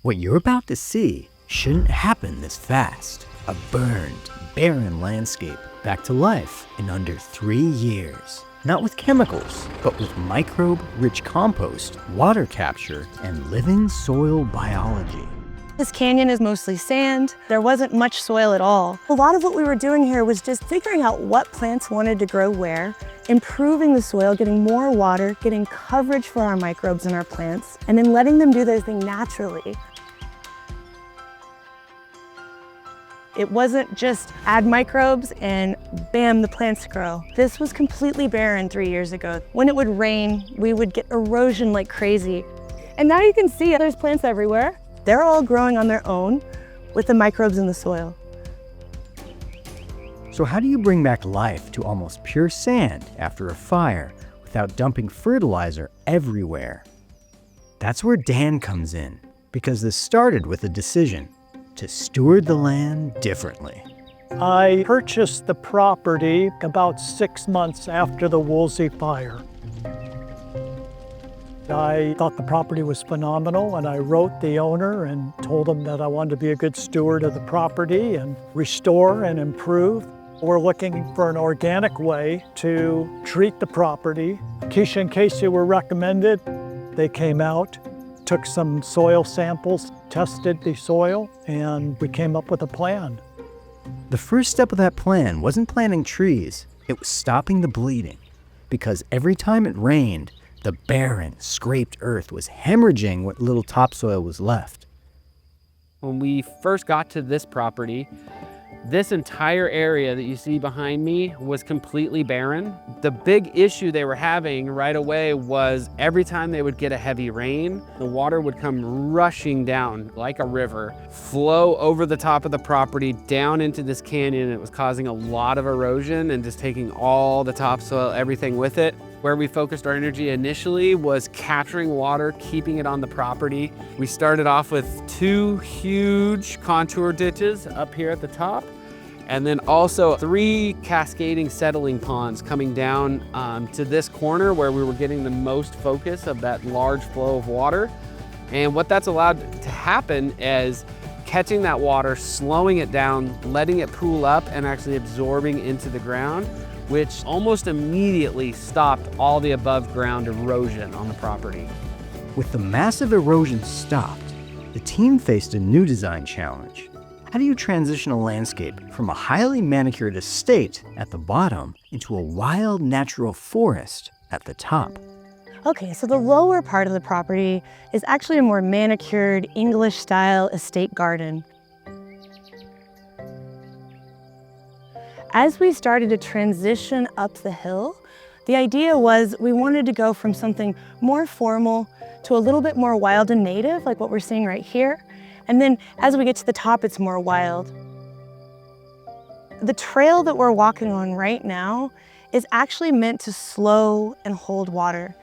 What you're about to see shouldn't happen this fast. A burned, barren landscape back to life in under 3 years. Not with chemicals, but with microbe-rich compost, water capture, and living soil biology. This canyon is mostly sand. There wasn't much soil at all. A lot of what we were doing here was just figuring out what plants wanted to grow where, improving the soil, getting more water, getting coverage for our microbes in our plants, and then letting them do their thing naturally. It wasn't just add microbes and bam, the plants grow. This was completely barren 3 years ago. When it would rain, we would get erosion like crazy. And now you can see there's plants everywhere. They're all growing on their own with the microbes in the soil. So how do you bring back life to almost pure sand after a fire without dumping fertilizer everywhere? That's where Dan comes in, because this started with a decision to steward the land differently. I purchased the property about 6 months after the Woolsey fire. I thought the property was phenomenal, and I wrote the owner and told him that I wanted to be a good steward of the property and restore and improve. We're looking for an organic way to treat the property. Keisha and Casey were recommended. They came out, took some soil samples, tested the soil, and we came up with a plan. The first step of that plan wasn't planting trees, it was stopping the bleeding. Because every time it rained, the barren, scraped earth was hemorrhaging what little topsoil was left. When we first got to this property, this entire area that you see behind me was completely barren. The big issue they were having right away was every time they would get a heavy rain, the water would come rushing down like a river, flow over the top of the property down into this canyon. It was causing a lot of erosion and just taking all the topsoil, everything with it. Where we focused our energy initially was capturing water, keeping it on the property. We started off with 2 huge contour ditches up here at the top, and then also 3 cascading settling ponds coming down to this corner where we were getting the most focus of that large flow of water. And what that's allowed to happen is catching that water, slowing it down, letting it pool up and actually absorbing into the ground, which almost immediately stopped all the above ground erosion on the property. With the massive erosion stopped, the team faced a new design challenge. How do you transition a landscape from a highly manicured estate at the bottom into a wild natural forest at the top? Okay, so the lower part of the property is actually a more manicured English-style estate garden. As we started to transition up the hill, the idea was we wanted to go from something more formal to a little bit more wild and native, like what we're seeing right here. And then as we get to the top, it's more wild. The trail that we're walking on right now is actually meant to slow and hold water.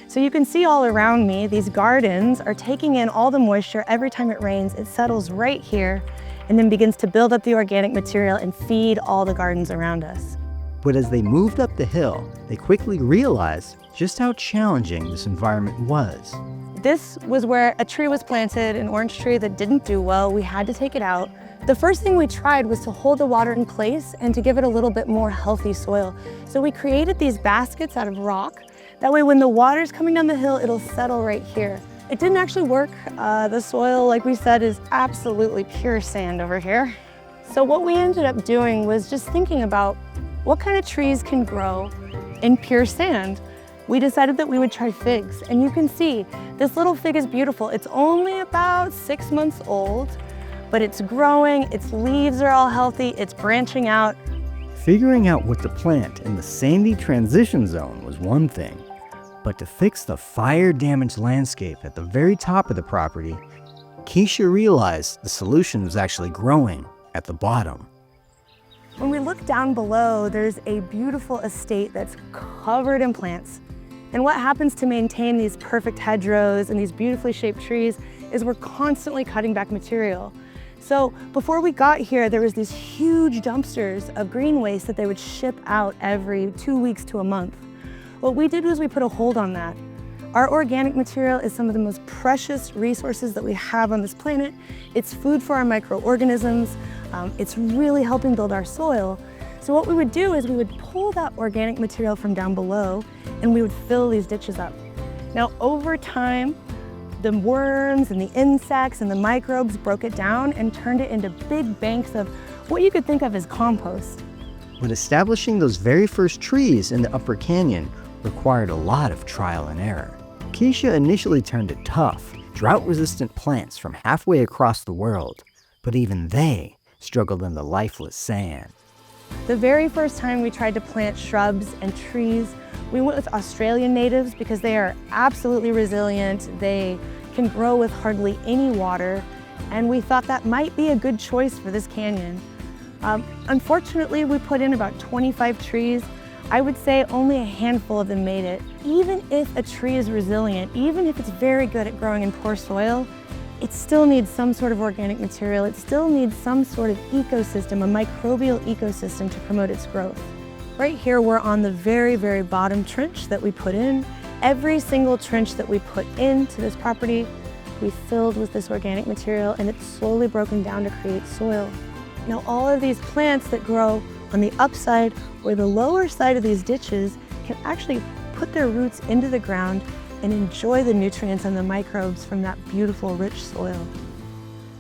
So you can see all around me, these gardens are taking in all the moisture. Every time it rains, it settles right here and then begins to build up the organic material and feed all the gardens around us. But as they moved up the hill, they quickly realized just how challenging this environment was. This was where a tree was planted, an orange tree that didn't do well. We had to take it out. The first thing we tried was to hold the water in place and to give it a little bit more healthy soil. So we created these baskets out of rock. That way when the water's coming down the hill, it'll settle right here. It didn't actually work. The soil, like we said, is absolutely pure sand over here. So what we ended up doing was just thinking about what kind of trees can grow in pure sand. We decided that we would try figs, and you can see this little fig is beautiful. It's only about 6 months old, but it's growing, its leaves are all healthy, it's branching out. Figuring out what to plant in the sandy transition zone was one thing, but to fix the fire-damaged landscape at the very top of the property, Keisha realized the solution was actually growing at the bottom. When we look down below, there's a beautiful estate that's covered in plants. And what happens to maintain these perfect hedgerows and these beautifully shaped trees is we're constantly cutting back material. So before we got here, there was these huge dumpsters of green waste that they would ship out every 2 weeks to a month. What we did was we put a hold on that. Our organic material is some of the most precious resources that we have on this planet. It's food for our microorganisms. It's really helping build our soil. So what we would do is we would pull that organic material from down below and we would fill these ditches up. Now over time, the worms and the insects and the microbes broke it down and turned it into big banks of what you could think of as compost. But establishing those very first trees in the Upper Canyon required a lot of trial and error. Keisha initially turned to tough, drought-resistant plants from halfway across the world, but even they struggled in the lifeless sand. The very first time we tried to plant shrubs and trees, we went with Australian natives because they are absolutely resilient. They can grow with hardly any water, and we thought that might be a good choice for this canyon. Unfortunately, we put in about 25 trees. I would say only a handful of them made it. Even if a tree is resilient, even if it's very good at growing in poor soil, it still needs some sort of organic material. It still needs some sort of ecosystem, a microbial ecosystem to promote its growth. Right here, we're on the very, very bottom trench that we put in. Every single trench that we put into this property, we filled with this organic material, and it's slowly broken down to create soil. Now, all of these plants that grow on the upside or the lower side of these ditches can actually put their roots into the ground and enjoy the nutrients and the microbes from that beautiful, rich soil.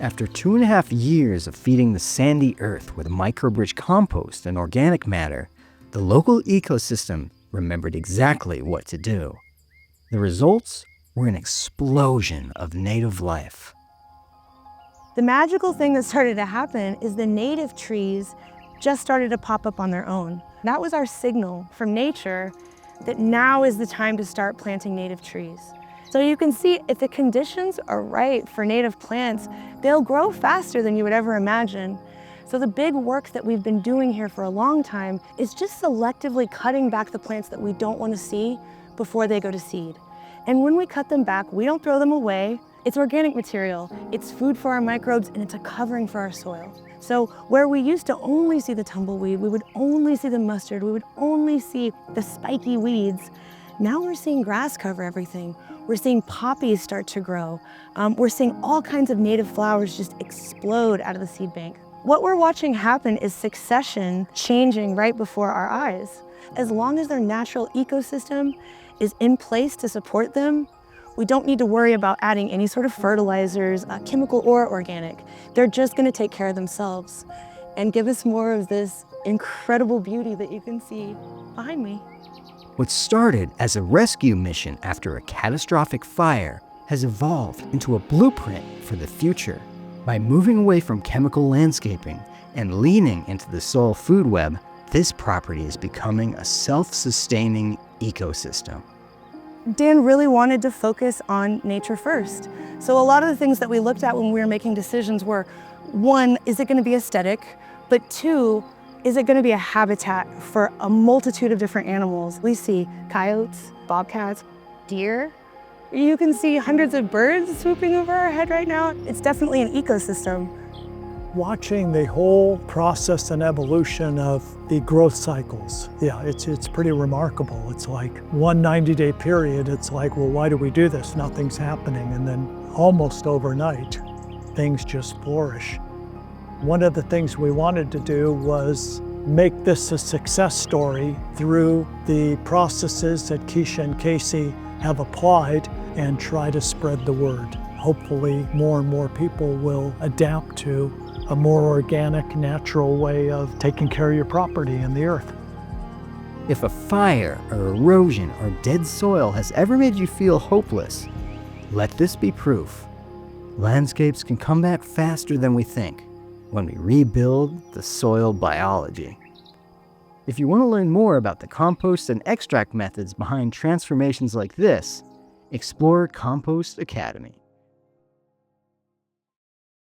After 2.5 years of feeding the sandy earth with microbe-rich compost and organic matter, the local ecosystem remembered exactly what to do. The results were an explosion of native life. The magical thing that started to happen is the native trees just started to pop up on their own. That was our signal from nature that now is the time to start planting native trees. So you can see if the conditions are right for native plants, they'll grow faster than you would ever imagine. So the big work that we've been doing here for a long time is just selectively cutting back the plants that we don't want to see before they go to seed. And when we cut them back, we don't throw them away. It's organic material, it's food for our microbes, and it's a covering for our soil. So where we used to only see the tumbleweed, we would only see the mustard, we would only see the spiky weeds, now we're seeing grass cover everything. We're seeing poppies start to grow. We're seeing all kinds of native flowers just explode out of the seed bank. What we're watching happen is succession changing right before our eyes. As long as their natural ecosystem is in place to support them, we don't need to worry about adding any sort of fertilizers, chemical or organic. They're just gonna take care of themselves and give us more of this incredible beauty that you can see behind me. What started as a rescue mission after a catastrophic fire has evolved into a blueprint for the future. By moving away from chemical landscaping and leaning into the soil food web, this property is becoming a self-sustaining ecosystem. Dan really wanted to focus on nature first. So a lot of the things that we looked at when we were making decisions were, one, is it going to be aesthetic? But two, is it going to be a habitat for a multitude of different animals? We see coyotes, bobcats, deer. You can see hundreds of birds swooping over our head right now. It's definitely an ecosystem. Watching the whole process and evolution of the growth cycles, yeah, it's pretty remarkable. It's like one 90-day period, it's like, well, why do we do this? Nothing's happening. And then almost overnight, things just flourish. One of the things we wanted to do was make this a success story through the processes that Keisha and Casey have applied and try to spread the word. Hopefully more and more people will adapt to a more organic, natural way of taking care of your property and the earth. If a fire or erosion or dead soil has ever made you feel hopeless, let this be proof. Landscapes can come back faster than we think when we rebuild the soil biology. If you want to learn more about the compost and extract methods behind transformations like this, explore Compost Academy.